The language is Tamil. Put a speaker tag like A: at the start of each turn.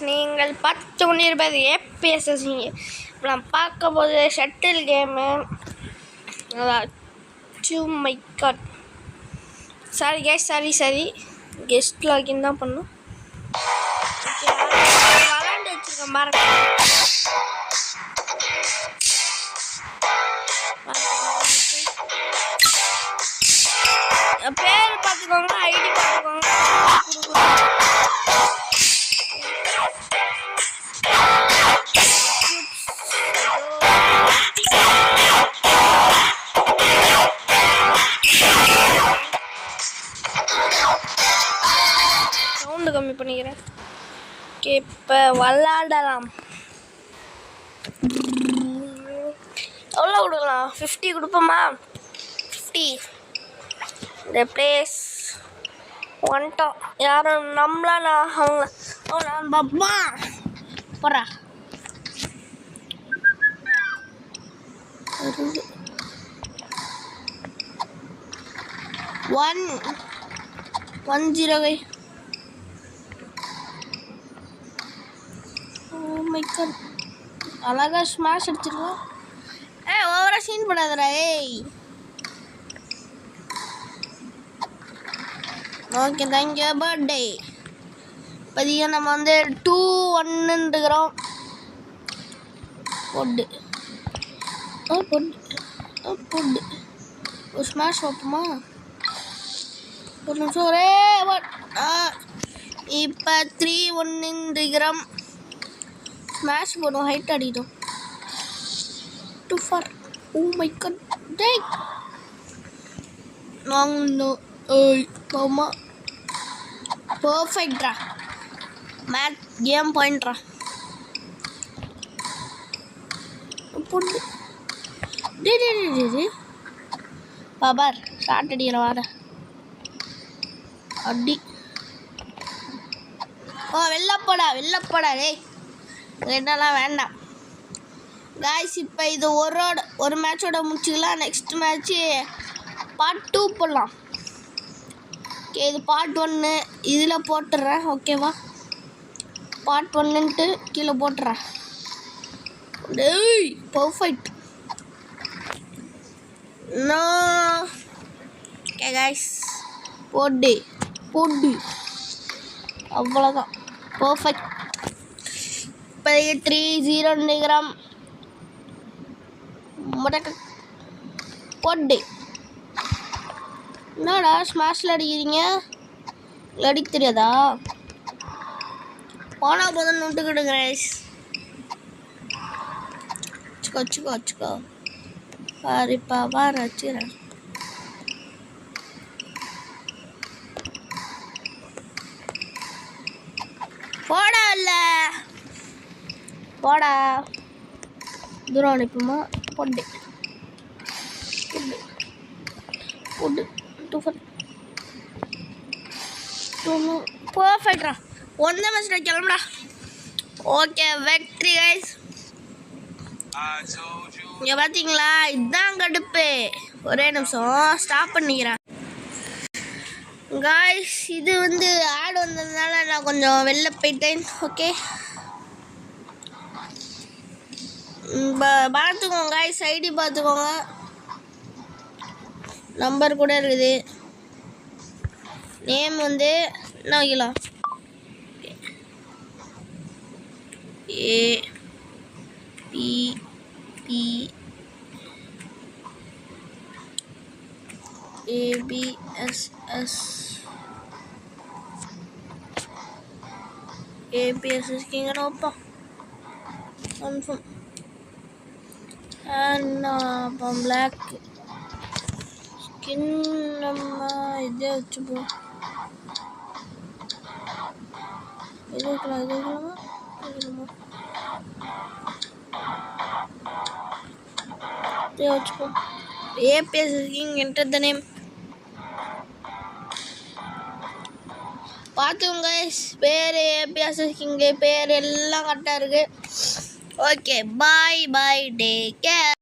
A: நீங்கள் பார்த்து கொண்டிருப்பது ஏபிஎஸ்எஸ். இப்போ நான் பார்க்க போது shuttle game. My god, sorry guys, sorry guest login தான் பண்ணும். விளாண்டு வச்சுருக்கேன் பாருங்க. பேர் பார்த்துக்கோங்க, ஐடி பார்த்துக்கோங்க. சவுண்டு கம்மி பண்ணிக்கிறேன். ஓகே, இப்போ விளாடலாம். எவ்வளோ கொடுக்கலாம்? 50 கொடுப்போமா? 50. இந்த பிளேஸ் வந்துட்டோம். யாரும் நம்மளா? அவங்க பாப்பா போறா. 1-0. ஓ மை காட், அழகா ஸ்மாஷ் அடிச்சிருக்கோம். ஓவரா சீன் பண்ணாதடா. Okay, thank you. பர்த்டே பதிய நம்ம வந்து 2-1 பொட்டு ஒரு ஸ்மாஷ் வைப்போமா? ஒரு நிமிஷம் ஒரே இப்போ 3-1 ஸ்மாஷ் போடும். ஹைட் அடிட்டோம். 2-4. ஓ மை காட், டேய் நாங்கள் போமா. பர்ஃபெக்ட்ரா, மேட் கேம் பாயிண்ட்ரா. பொண்ணு டே பாபார் ஷார்ட் அடிக்கிற வாட அடி. வெளிலப்போடா டேய், என்னெல்லாம் வேண்டாம் காய்ஸ். இப்போ இது ஒரு மேட்சோட முடிச்சுக்கலாம். நெக்ஸ்ட் மேட்ச்சு பார்ட் 2 போடலாம். ஓகே, இது பார்ட் 1 இதில் போட்டுடுறேன். ஓகேவா? பார்ட் 1ன்ட்டு கீழே போட்டுறேன். டேய் பர்ஃபெக்ட். ஓகே காய்ஸ், போடு அவ்வளோதான். பர்ஃபெக்ட். இப்போ 3-0 போடு. என்னடா ஸ்மாஷில் அடிக்கிறீங்க? அடிக்க தெரியாதா? போனா போதுன்னு விட்டுக்கிடுங்க. வச்சுக்கோ பாருப்பா, வச்சுக்கிறேன். போடா தூரம் அனுப்புமா? பொட்டு பர்ஃபெக்ட்ரா. ஒன்றே மேட்ச்சில் கிளம்புடா. ஓகே, வெற்றி கைஸ். இங்கே பார்த்தீங்களா, இதுதான் கடுப்பு. ஒரே நிமிஷம் ஸ்டாப் பண்ணிக்கிறேன் காய்ஸ். இது வந்து ஆட் வந்ததுனால நான் கொஞ்சம் வெளில போயிட்டேன். ஓகே, பார்த்துக்கோங்க காய்ஸ், ஐடி பார்த்துக்கோங்க. நம்பர் கூட இருக்குது. நேம் வந்து என்ன வைக்கலாம்? ABSS கிங்கனோப்பா கன்ஃபார்ம். பிளாக் ஸ்கின் நம்ம இதே வச்சுப்போம். இது வைக்கலாமா? இதே வச்சுப்போம். APSS king enter the name. பார்த்துக்கோங்க பேர் APSS கிங் பேர் எல்லாம் கரெக்டாக இருக்குது. Okay, bye take care.